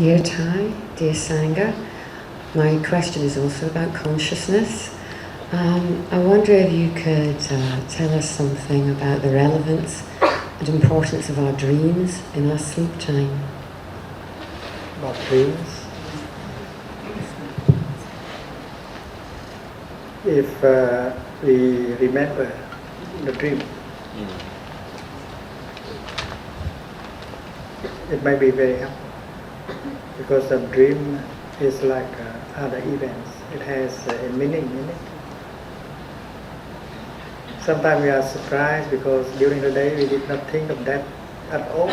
Dear Thay, dear Sangha, my question is also about consciousness. I wonder if you could tell us something about the relevance and importance of our dreams in our sleep time. About dreams? If we remember the dream, it might be very helpful, because the dream is like other events. It has a meaning in it. Sometimes we are surprised because during the day we did not think of that at all,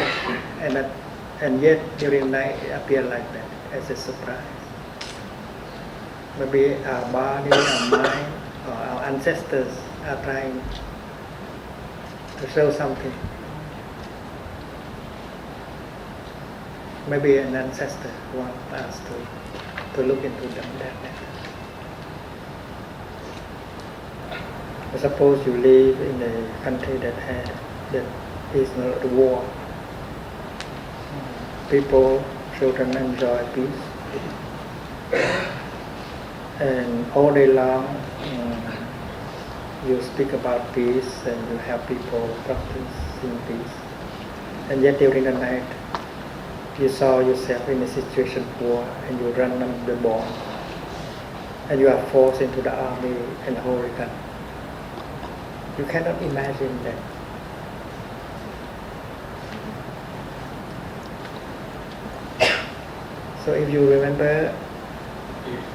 and yet during the night it appears like that as a surprise. Maybe our body, our mind, or our ancestors are trying to show something. Maybe an ancestor wants us to look into them that matter. Suppose you live in a country that is not at war. People, children enjoy peace, and all day long you speak about peace and you have people practicing peace, and yet during the night you saw yourself in a situation of war and you run on the bomb and you are forced into the army and hold a gun. You cannot imagine that. So if you remember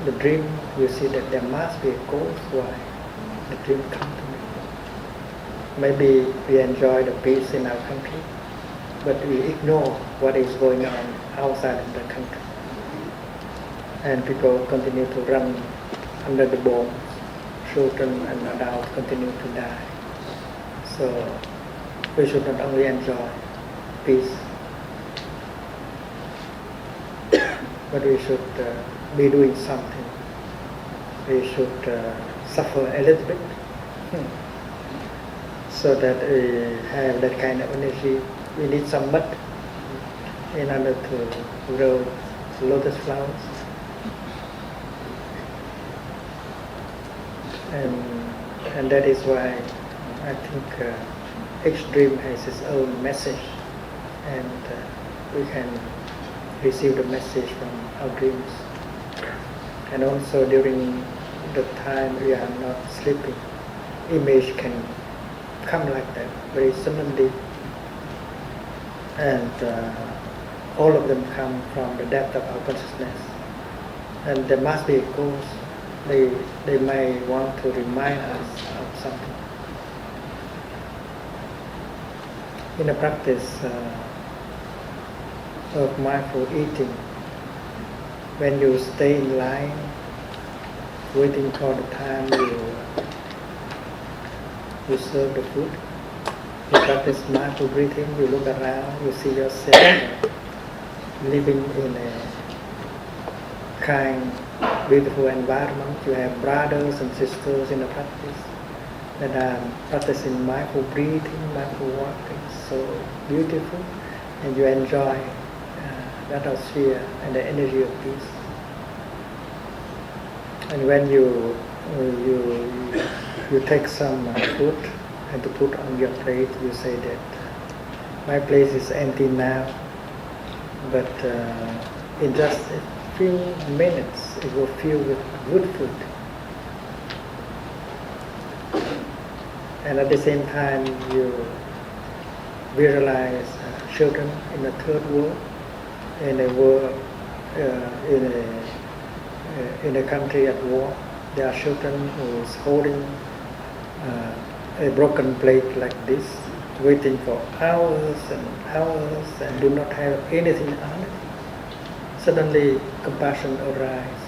the dream, you see that there must be a cause why the dream come to me. Maybe we enjoy the peace in our country, but we ignore what is going on outside of the country. And people continue to run under the bombs. Children and adults continue to die. So we should not only enjoy peace, but we should be doing something. We should suffer a little bit so that we have that kind of energy. We need some mud in order to grow lotus flowers. And that is why I think each dream has its own message, and we can receive the message from our dreams. And also during the time we are not sleeping, image can come like that very suddenly, and all of them come from the depth of our consciousness, and there must be a cause. They may want to remind us of something. In the practice of mindful eating, when you stay in line, waiting for the time you serve the food, you practice mindful breathing, you look around, you see yourself living in a kind, beautiful environment. You have brothers and sisters in the practice that are practicing mindful breathing, mindful walking, so beautiful, and you enjoy that atmosphere and the energy of peace. And when you take some food and to put on your plate, you say that my plate is empty now, but in just a few minutes it will fill with good food. And at the same time you visualize children in the third world, in a world, in a country at war. There are children who is holding a broken plate like this, waiting for hours and hours and do not have anything on it. Suddenly compassion arises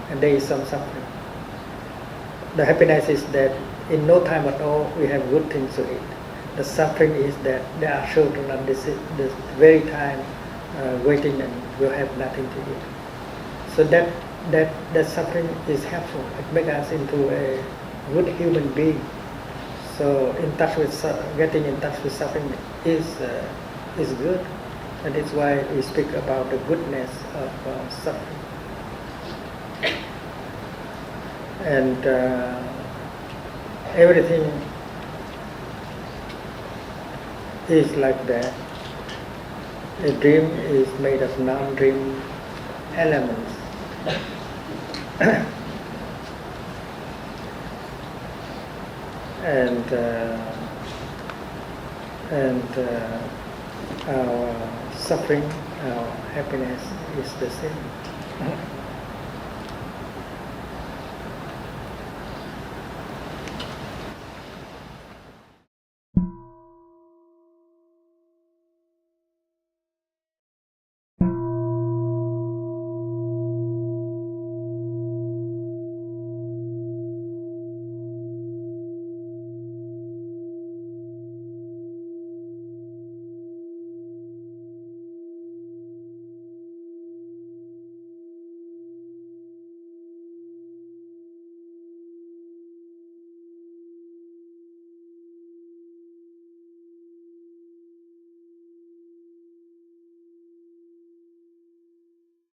and there is some suffering. The happiness is that in no time at all we have good things to eat. The suffering is that there are children at this very time waiting and will have nothing to eat. So that suffering is helpful. It makes us into a good human being. So getting in touch with suffering is good. And it's why we speak about the goodness of suffering. And everything is like that. A dream is made of non-dream elements. and our suffering, our happiness is the same.